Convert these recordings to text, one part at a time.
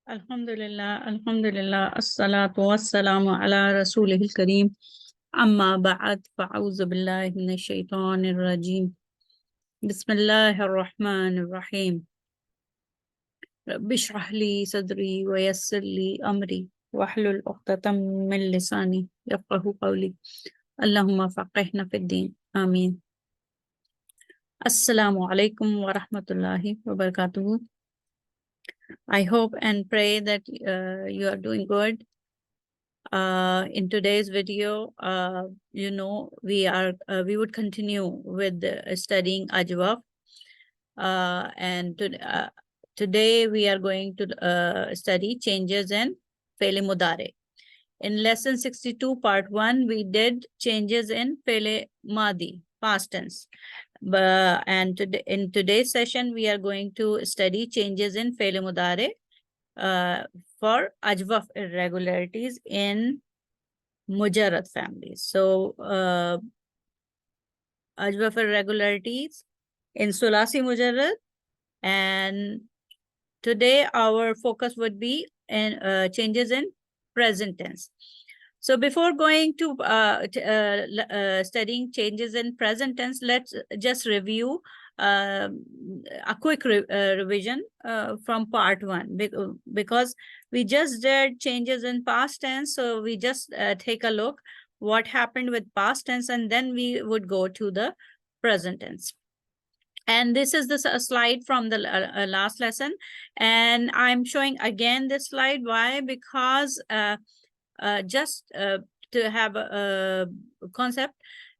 Alhamdulillah, Alhamdulillah, As-salatu was-salamu ala Rasulihil Kareem. Amma ba'ad, fa'auzu billahi minash shaitanir rajim. Bismillahir Rahmanir Rahim. Rabbi shrah li sadri wa yassir li amri wahlul 'uqdatam min lisani yafqahu qawli. Allahumma faqihna fid din. Ameen. Assalamu alaikum wa rahmatullahi wa barakatuh. I hope and pray that you are doing good. In today's video, we would continue with studying Ajwaf. Today we are going to study changes in Fele Mudare. In lesson 62, part 1, we did changes in Fele Madi, past tense. In today's session, we are going to study changes in Fele Mudare for Ajwaf irregularities in Mujarrad families. So, Ajwaf irregularities in Sulasi Mujarrad, and today our focus would be in changes in present tense. So before going to studying changes in present tense, let's just review a quick revision from part 1, because we just did changes in past tense. So we just take a look what happened with past tense, and then we would go to the present tense. And this is the slide from the last lesson, and I'm showing again this slide. Why? Because to have a concept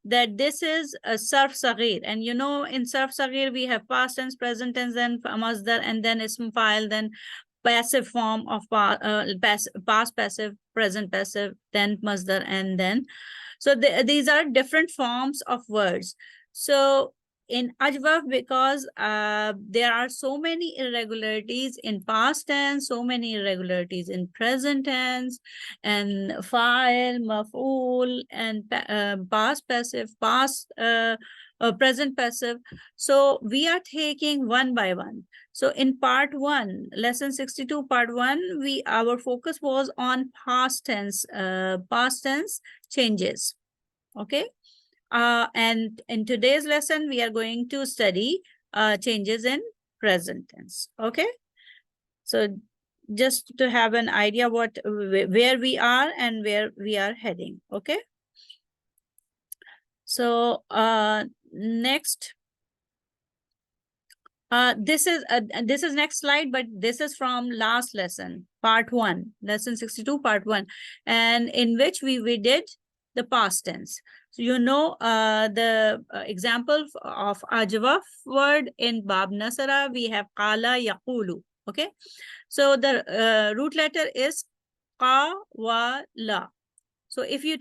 that this is a sarf saghir, and you know, in sarf saghir we have past tense, present tense, then masdar, and then ism file, then passive form of past passive, present passive, then masdar, and then so these are different forms of words. So in Ajwaf, because there are so many irregularities in past tense, so many irregularities in present tense, and fa'il, maf'ul, and past passive, present passive. So we are taking one by one. So in part 1, lesson 62, part 1, our focus was on past tense changes. Okay. And in today's lesson, we are going to study changes in present tense. Okay. So just to have an idea where we are and where we are heading. Okay. So next, this is next slide, but this is from last lesson, part 1, lesson 62, part 1, and in which we did the past tense. So you know the example of Ajwaf word in Bab Nasara, we have Qala Yaqulu. Okay, so the root letter is Qa wa La. So if you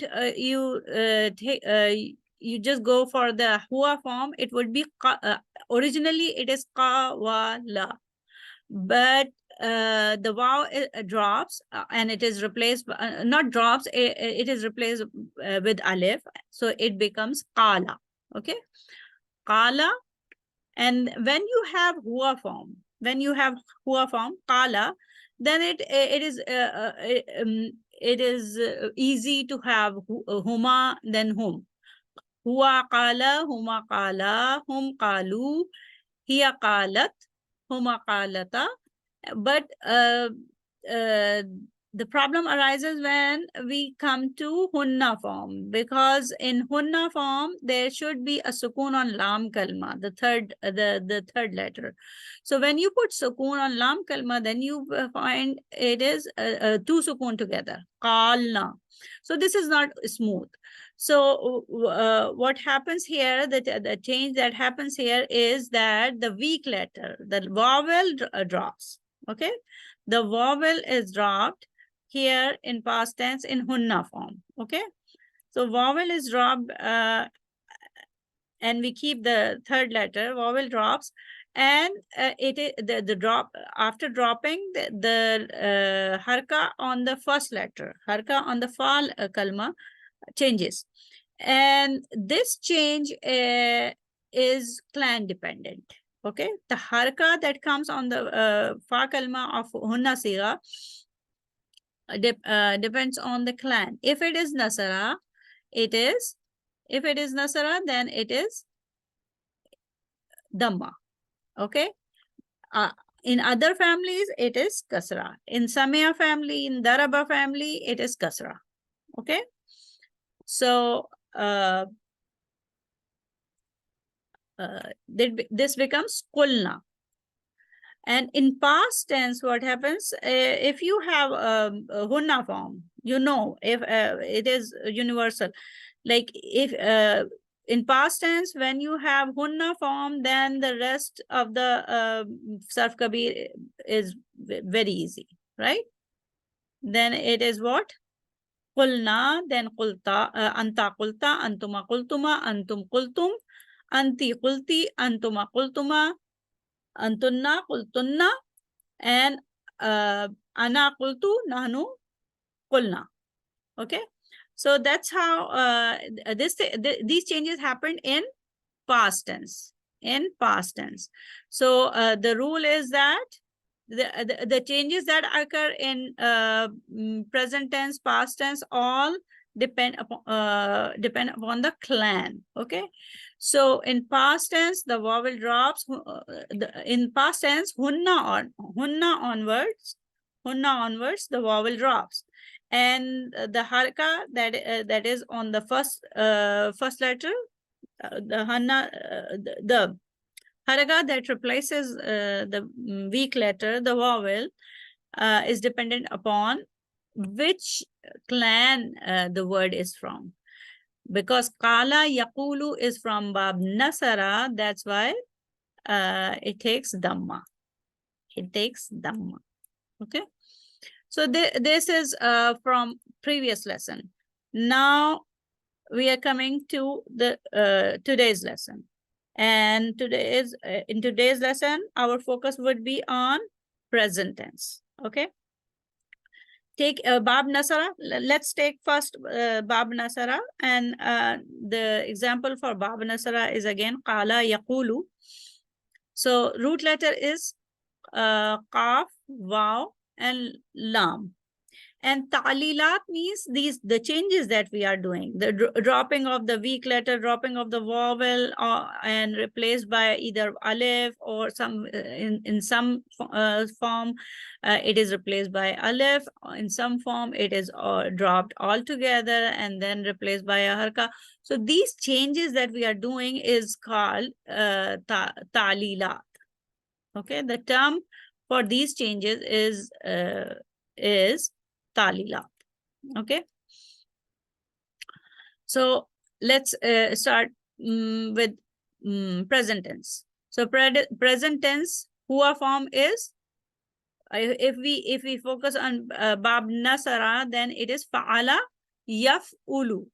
just go for the Hua form, it would be originally it is Qa wa La, but the waw drops and it is replaced, not drops, it is replaced with alif, so it becomes qala. Okay, qala. And when you have hua form, qala, then it is easy to have huma, then hum. Hua qala, huma qala, hum qalu, hiya qalat, huma qalata. But the problem arises when we come to hunna form, because in hunna form there should be a sukun on lam kalma, the third letter. So when you put sukun on lam kalma, then you find it is two sukun together, qalna. So this is not smooth. So what happens here, the change that happens here is that the weak letter, the vowel drops. Okay, the vowel is dropped here in past tense in hunna form. Okay, so vowel is dropped and we keep the third letter, vowel drops, and it is the drop after dropping the harka on the first letter, harka on the fal kalma changes, and this change is clan dependent. Okay, the haraka that comes on the fa kalma of hunna siga depends on the clan. If it is nasara, then it is dhamma. Okay. In other families, it is kasra. In Samia family, in Daraba family, it is kasra. Okay. So this becomes kulna. And in past tense, what happens if you have a hunna form, if it is universal. Like if in past tense, when you have hunna form, then the rest of the sarf kabir is very easy, right? Then it is what? Qulna, then qulta, anta qulta, antuma qultuma, antum qultum, anti qulti, antuma qultuma, antunna qultunna, and ana qultu, nahnu qulna. Okay. So that's how these changes happened in past tense. So the rule is that the changes that occur in present tense, past tense, all depend upon the clan. Okay. So in past tense, the vowel drops. In past tense, hunna onwards, the vowel drops, and the haraka that is on the first letter, the hanna, the haraka that replaces the weak letter, the vowel, is dependent upon which clan the word is from. Because qala yaqulu is from bab nasara, that's why it takes dhamma. Okay. So this is from previous lesson. Now we are coming to the today's lesson. And in today's lesson, our focus would be on present tense. Okay. Take Bab Nasara. Let's take first Bab Nasara. And the example for Bab Nasara is again Qala Yaqulu. So root letter is Qaf, Waw, and Lam. And ta'lilat means the changes that we are doing, the dropping of the weak letter, dropping of the vowel, and replaced by either alif or some in some form it is replaced by alif. In some form it is dropped altogether and then replaced by a harka. So these changes that we are doing is called ta'lilat. Okay, the term for these changes is talilat. Okay. So let's start with present tense. So present tense hua form is, if we focus on bab nasara, then it is fa'ala yaf'ulu.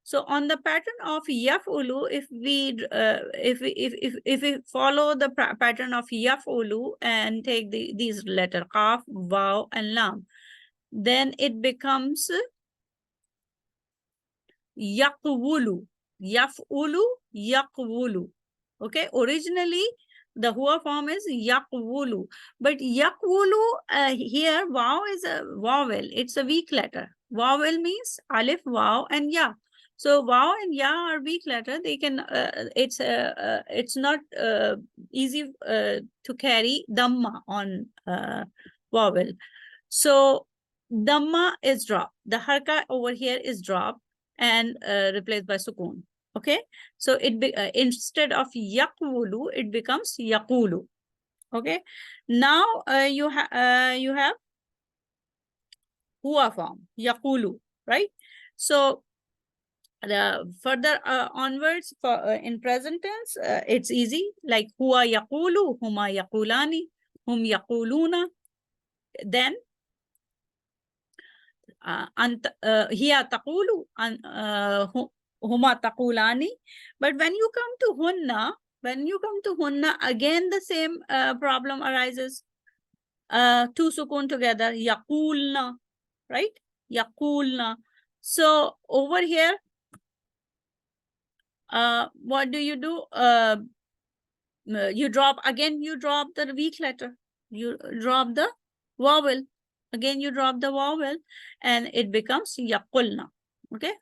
So on the pattern of yaf'ulu, if we follow the pattern of yaf'ulu and take these letter qaf, waw, and lam, then it becomes yaqwulu, yaf'ulu, yaqwulu. Okay, originally the hua form is yaqwulu, but yaqwulu here waw is a vowel, it's a weak letter. Vowel means alif, waw, and ya. So waw and ya are weak letter. They can it's not easy to carry dhamma on vowel. So dhamma is dropped. The harka over here is dropped and replaced by sukun. Okay, so instead of yaqulu, it becomes yaqulu. Okay, now you have hua form, yaqulu, right? So further onwards, for in present tense, it's easy, like huwa yaqulu, huma yaqulani, hum yaquluna. Then hiya taqulu, huma taqulani. But when you come to hunna, again the same problem arises. Two sukun together, yaqulna, right? Yaqulna. So over here, what do you do? you drop the weak letter. You drop the vowel. Again, you drop the vowel and it becomes yaqulna. Okay.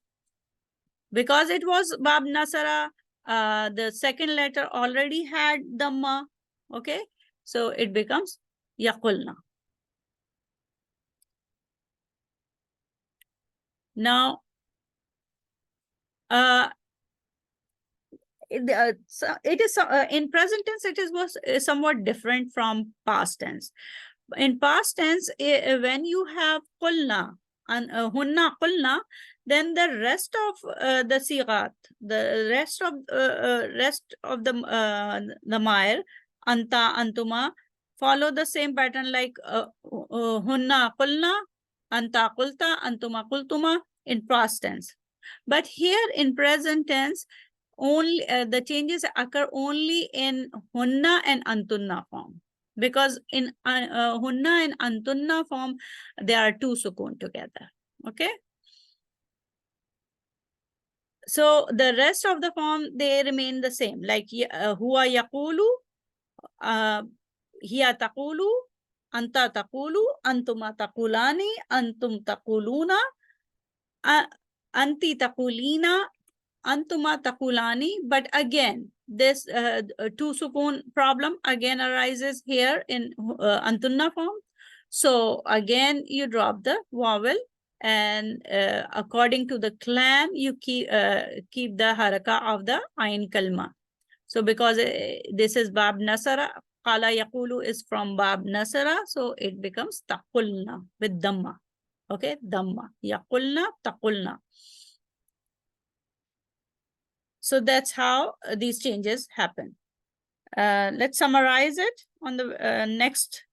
Because it was bab nasara, the second letter already had dhamma. Okay. So it becomes yaqulna. Now, it is in present tense, was somewhat different from past tense. In past tense, when you have qulna and hunna qulna, then the rest of the sigat, the rest of the mair, anta, antuma, follow the same pattern like hunna qulna, anta qulta, antuma qultuma in past tense. But here in present tense, only the changes occur only in hunna and antunna form, because in hunna and antunna form there are two sukun together. Okay, so the rest of the form, they remain the same, like huwa yaqulu, hiya taqulu, anta taqulu, antuma taqulani, antum taquluna, anti taqulina, antuma taqulani. But again, this two sukun problem again arises here in antunna form. So again, you drop the vowel, and according to the clan, you keep the haraka of the ain kalma. So because this is bab nasara, qala yaqulu is from bab nasara, so it becomes taqulna with dhamma. Okay, dhamma, yaqulna, taqulna. So that's how these changes happen. Let's summarize it on the next.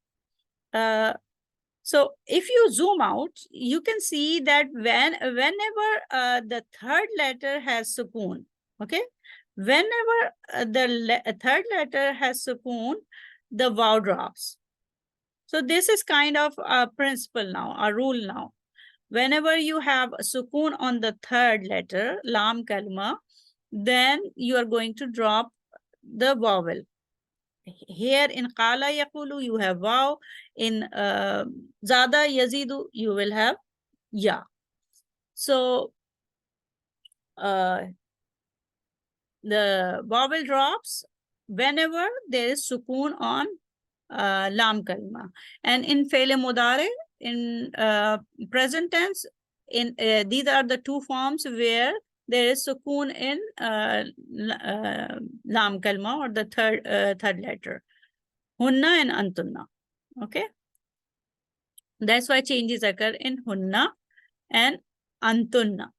So if you zoom out, you can see that whenever the third letter has sukoon, okay, whenever the third letter has sukoon, the vowel drops. So this is kind of a principle now, a rule now. Whenever you have sukoon on the third letter, lam kalma, then you are going to drop the vowel. Here in qala yaqulu, you have waw. In zada yazidu, you will have ya. So the vowel drops whenever there is sukoon on lam kalma. And in fe'l mudare, in present tense, in these are the two forms where there is sukoon in lam kalma, or the third letter, hunna and antunna. Okay, that's why changes occur in hunna and antunna.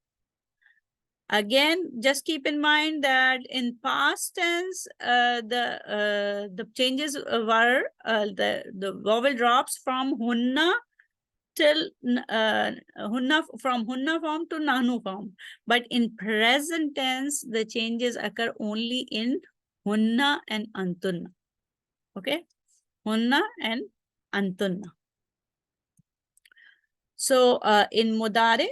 Again, just keep in mind that in past tense, the changes were the vowel drops from hunna till from hunna form to nahnu form. But in present tense, the changes occur only in hunna and antunna. Okay, hunna and antunna. So in mudare,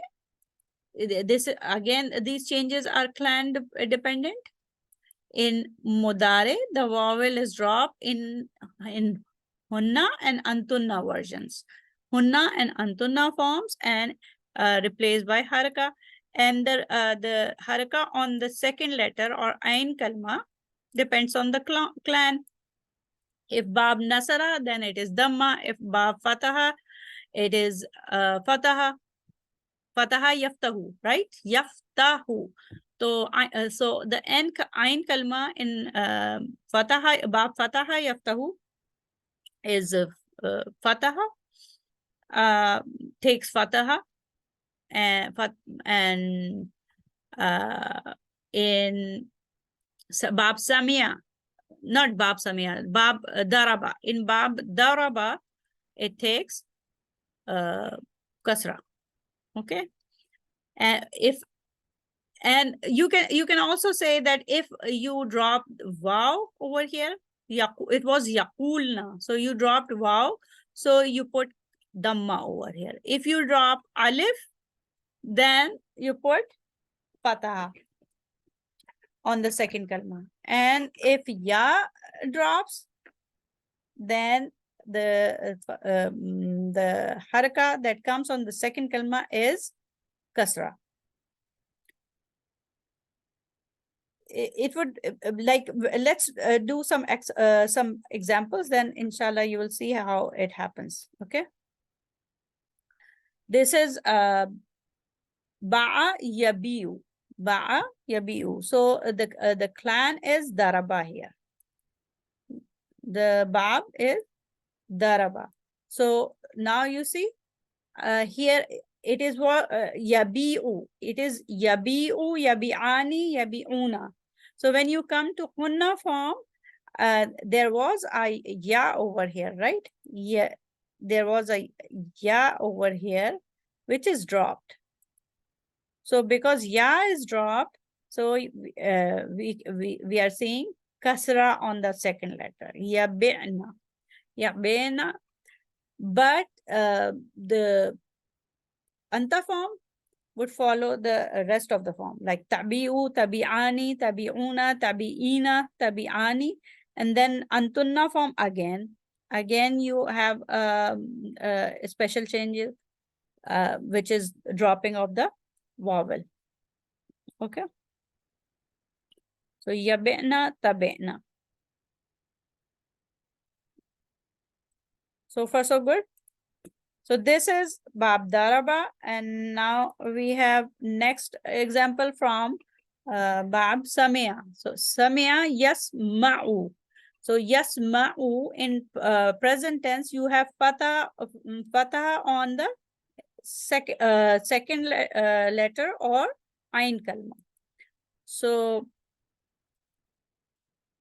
this again, these changes are clan dependent. In mudare, the vowel is dropped in hunna and antunna versions. Hunna and antunna forms, and replaced by haraka. And the haraka on the second letter or ain kalma depends on the clan. If bab nasara, then it is dhamma. If bab fataha, it is fataha. Fataha yaftahu, right? Yaftahu. So the ain kalma in fataha, bab fataha yaftahu is fataha, takes fataha, and in bab samia, not bab samia, bab daraba. In bab daraba, it takes kasra. Okay, and you can also say that if you drop waw over here, it was yaqulna, so you dropped waw, so you put dhamma over here. If you drop alif, then you put fatah on the second kalma. And if ya drops, then the haraka that comes on the second kalma is kasra. It would like, let's do some examples, then inshallah you will see how it happens. Okay, this is ba'a yabiu. Ba'a yabiu. So the clan is daraba here. The bab is daraba. So now you see here it is what yabiu. It is yabiu, yabi'ani, yabi'una. So when you come to hunna form, there was a ya over here, right? Yeah, there was a ya over here, which is dropped. So because ya is dropped, so we are seeing kasra on the second letter. Yabi'na, yabi'na. But the anta form would follow the rest of the form, like tabi'u, tabi'ani, tabi'una, tabi'ina, tabi'ani, and then antunna form again. Again, you have special changes, which is dropping of the vowel. Okay. So yabi'na, tabi'na. So far, so good. So this is Bab Daraba, and now we have next example from Bab Samia. So Samia yasma'u. So yasma'u in present tense, you have fatha on the second letter or ain kalma. So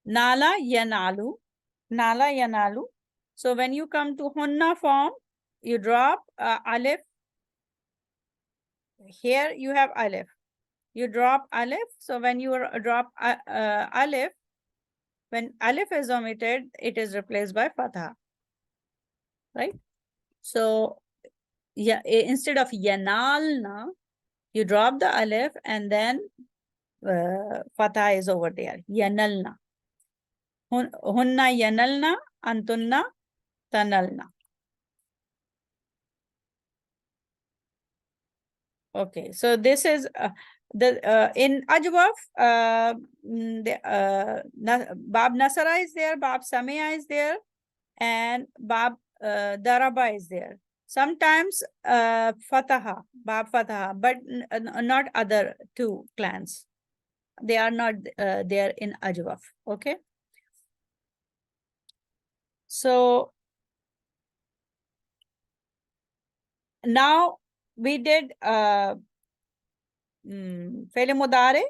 nala yanalu, nala yanalu. So when you come to hunna form, you drop alif. Here you have alif. You drop alif. So when you drop alif, when alif is omitted, it is replaced by fatha. Right? So yeah, instead of yanalna, you drop the alif and then fatha is over there. Yanalna. Hunna yanalna, antunna tanalna. Okay, so this is in Ajwaf, Bab Nasara is there, Bab Samia is there, and Bab Daraba is there. Sometimes Fataha, Bab Fataha, but not other two clans. They are not there in Ajwaf. Okay. So now we did Fi'l Mudare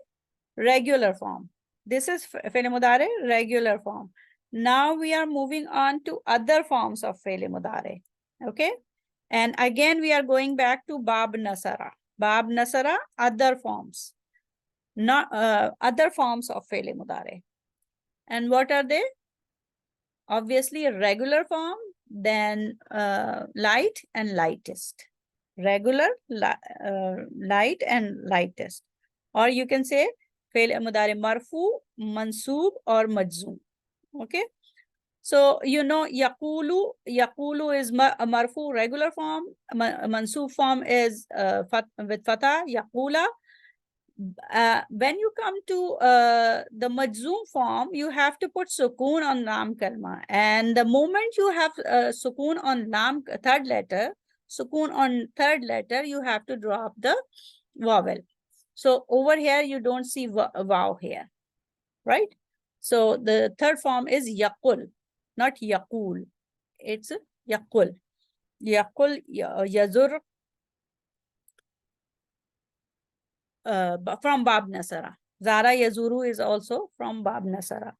regular form. This is Fi'l Mudare regular form. Now we are moving on to other forms of Fi'l Mudare. Okay. And again, we are going back to Bab Nasara. Bab Nasara, other forms. Not other forms of Fi'l Mudare. And what are they? Obviously, a regular form, then light and lightest. Regular, light and lightest. Or you can say Fi'l Mudari marfu, mansoob or majzoom. Okay. So, you know, yaqulu is a marfu regular form. Mansoob form is with fatha, yaqula. When you come to the majzoom form, you have to put sukoon on lam kalma. And the moment you have sukoon on lam, third letter, sukoon on third letter, you have to drop the vowel. So over here, you don't see wow here, right? So the third form is yaqul, not yaqul. It's yaqul. Yaqul, yazur, from Bab Nasara. Zara yazuru is also from Bab Nasara.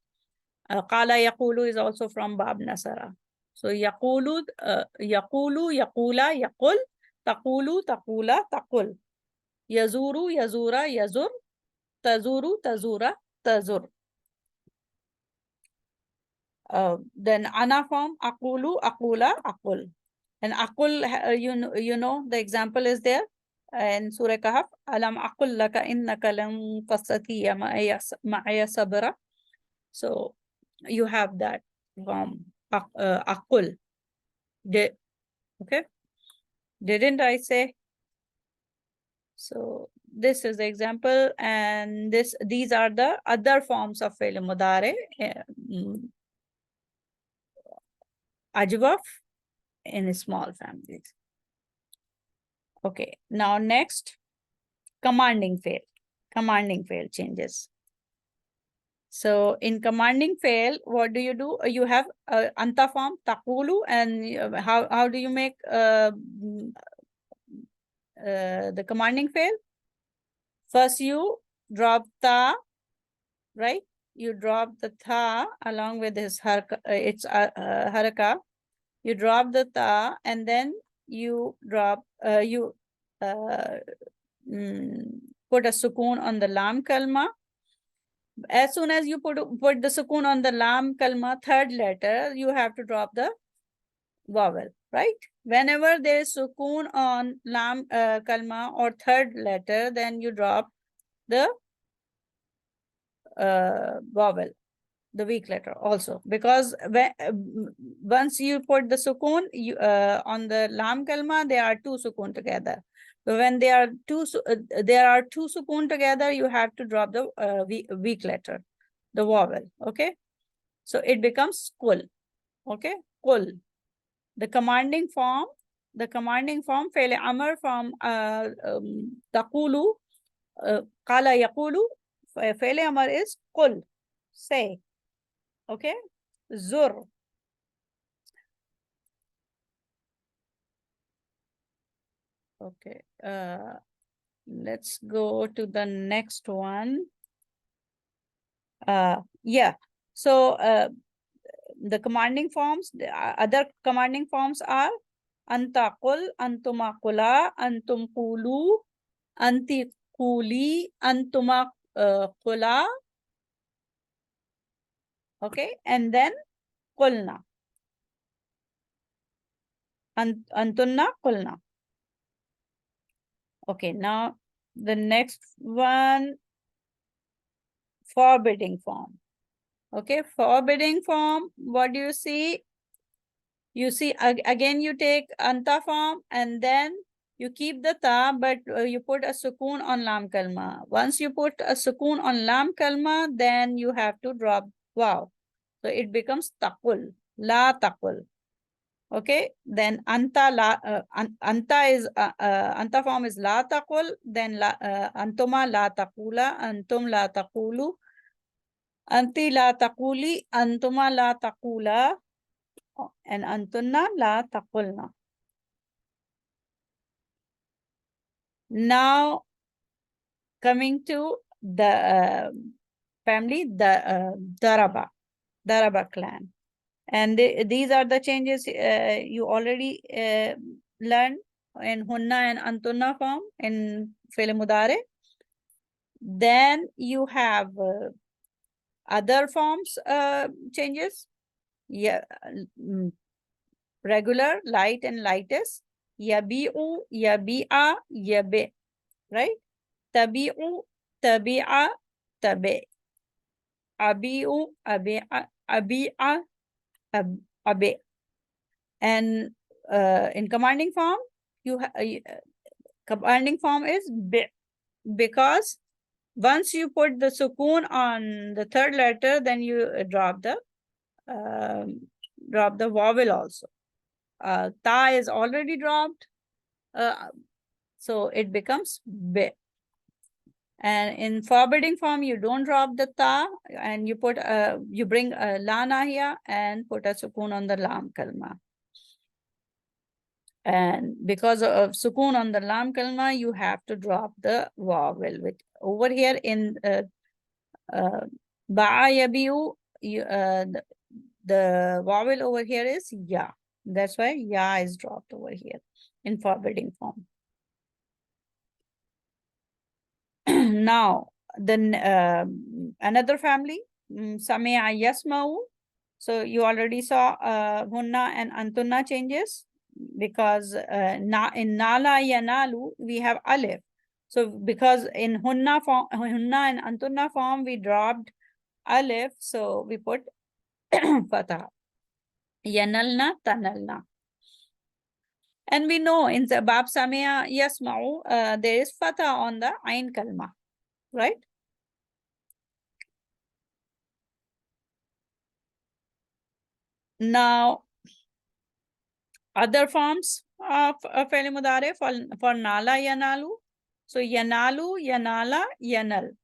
Qala yaqulu is also from Bab Nasara. So yaqulu, yaqulu, yaqula, yaqul, taqulu, taqula, taqul. Yazuru, yazura, yazur, tazuru, tazura, tazur. Then ana form, aqulu, aqula, aqul. And aqul, you know, the example is there in Surah Kahf. Alam aqul laka innaka lam tastatiya ma'aya sabra. So you have that form, akul. Okay, didn't I say? So this is the example, and these are the other forms of fi'l mudare. Ajwaf in small families. Okay, now next, commanding fi'l. Commanding fi'l changes. So in commanding fi'l, what do? You have anta form, taqulu, and how do you make the commanding fi'l? First you drop ta, right? You drop the ta along with its haraka. You drop the ta, and then you drop put a sukoon on the lam kalma. As soon as you put the sukoon on the lam kalma, third letter, you have to drop the vowel, right? Whenever there is sukoon on lam kalma or third letter, then you drop the vowel, the weak letter also, because once you put the sukoon on the lam kalma, there are two sukoon together. So when there are two sukoon together, you have to drop the weak letter, the vowel. Okay, so it becomes kul. Okay, kul. The commanding form fi'l amr from taqulu, qala yaqulu, fi'l amr is kul, say. Okay, zur. Okay, let's go to the next one. Yeah, so the commanding forms, the other commanding forms are anta qul, antuma qula, antum qulu, anti quli, antuma qula. Okay, and then qulna, antunna qulna. Okay, now the next one, forbidding form. Okay, forbidding form, what do you see? You see, again, you take anta form and then you keep the ta, but you put a sukoon on lam kalma. Once you put a sukoon on lam kalma, then you have to drop wow. So it becomes taqul, la taqul. Okay, then anta form is la taqul, then antuma la taqula, antum la taqulu, anti la taquli, antuma la taqula, and antunna la taqulna. Now coming to the family, the Daraba clan. And these are the changes you already learned in hunna and antunna form in fi'l mudare. Then you have other forms changes. Yeah, regular, light and lightest. Yabi'u, yabi'a, yabi, right? Tabi'u, tabi'a, tabi. Abi'u, abi'a, abi'a, abi. And in commanding form, commanding form is bi, because once you put the sukoon on the third letter, then you drop the vowel also. Ta is already dropped, so it becomes bi. And in forbidding form, you don't drop the ta, and you put you bring a la nahiya and put a sukoon on the lam kalma. And because of sukoon on the lam kalma, you have to drop the vowel. With over here in ba'a yabiu, the vowel over here is ya. That's why ya is dropped over here in forbidding form. Now, then another family, Sami'a Yasma'u. So you already saw Hunna and Antunna changes, because in Nala Yanalu, we have Alif. So because in Hunna and Antunna form, we dropped Alif, so we put Fatah. Yanalna, tanalna. And we know in the Bab Samia Yasma'u, there is Fatah on the Ain Kalma, right? Now, other forms of Fi'l Mudari for Nala Yanalu. So, Yanalu, Yanala, Yanal.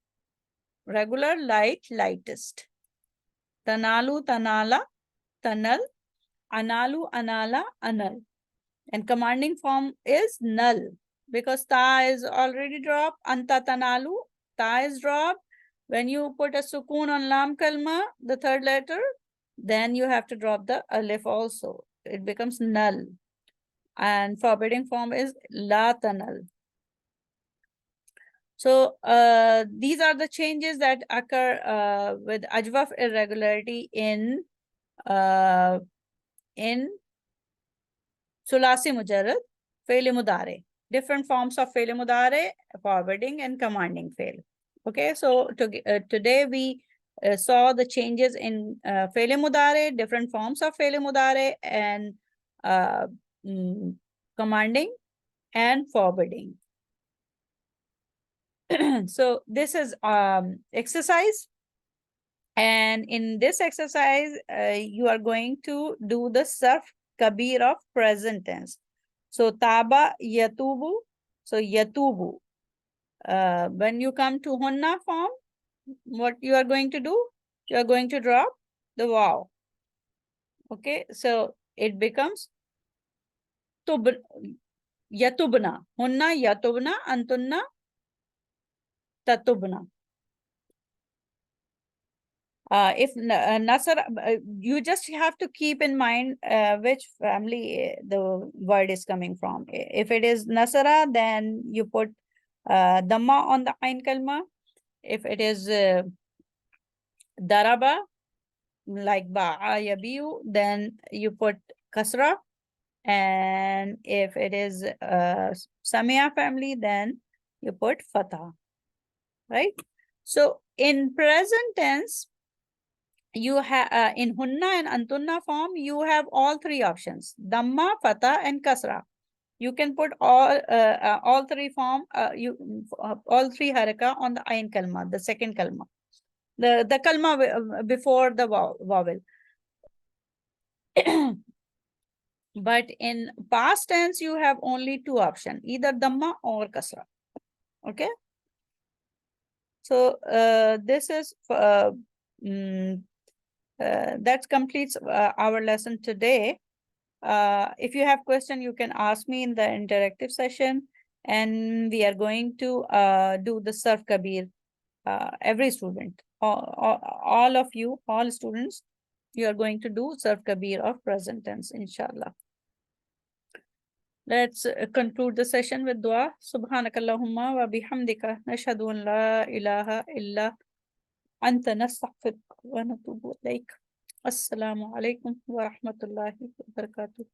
Regular, light, lightest. Tanalu, Tanala, Tanal. Analu, Anala, Anal. And commanding form is null because ta is already dropped. Anta tanalu, ta is dropped. When you put a sukoon on lam kalma, the third letter, then you have to drop the alif also. It becomes null. And forbidding form is la tanal. So these are the changes that occur with ajwaf irregularity in Sulasi Mujarrad Fi'l Mudari. Different forms of Fi'l Mudari, forwarding and commanding fail. Okay, so today we saw the changes in Fi'l Mudari, different forms of Fi'l Mudari, and uh, commanding and forwarding. So this is exercise. And in this exercise, you are going to do the Sarf Kabir of present tense. So Taba Yatubu. So Yatubu. When you come to Hunna form, what you are going to do? You are going to drop the waw. Okay, so it becomes Yatubna. Hunna Yatubna Antunna Tatubna. If Nasara, you just have to keep in mind which family the word is coming from. If it is Nasara, then you put Dhamma on the Ain Kalma. If it is Daraba, like Ba'a Yabiu, then you put Kasra. And if it is Samia family, then you put Fatah. Right? So in present tense, you have in hunna and antunna form, you have all three options: dhamma, fatha, and kasra. You can put all three form all three haraka on the ain kalma, the second kalma, the kalma before the vowel. But in past tense, you have only two options: either dhamma or kasra. Okay. So this is that completes our lesson today. If you have question, you can ask me in the interactive session, and we are going to do the Sarf Kabir. Every student, all of you, all students, you are going to do Sarf Kabir of present tense, inshallah. Let's conclude the session with dua. Subhanakallahumma wa bihamdika nashhadu an la ilaha illa anta nastaghfiruka wa natubu ilayk. Assalamu alaikum wa rahmatullahi wa barakatuh.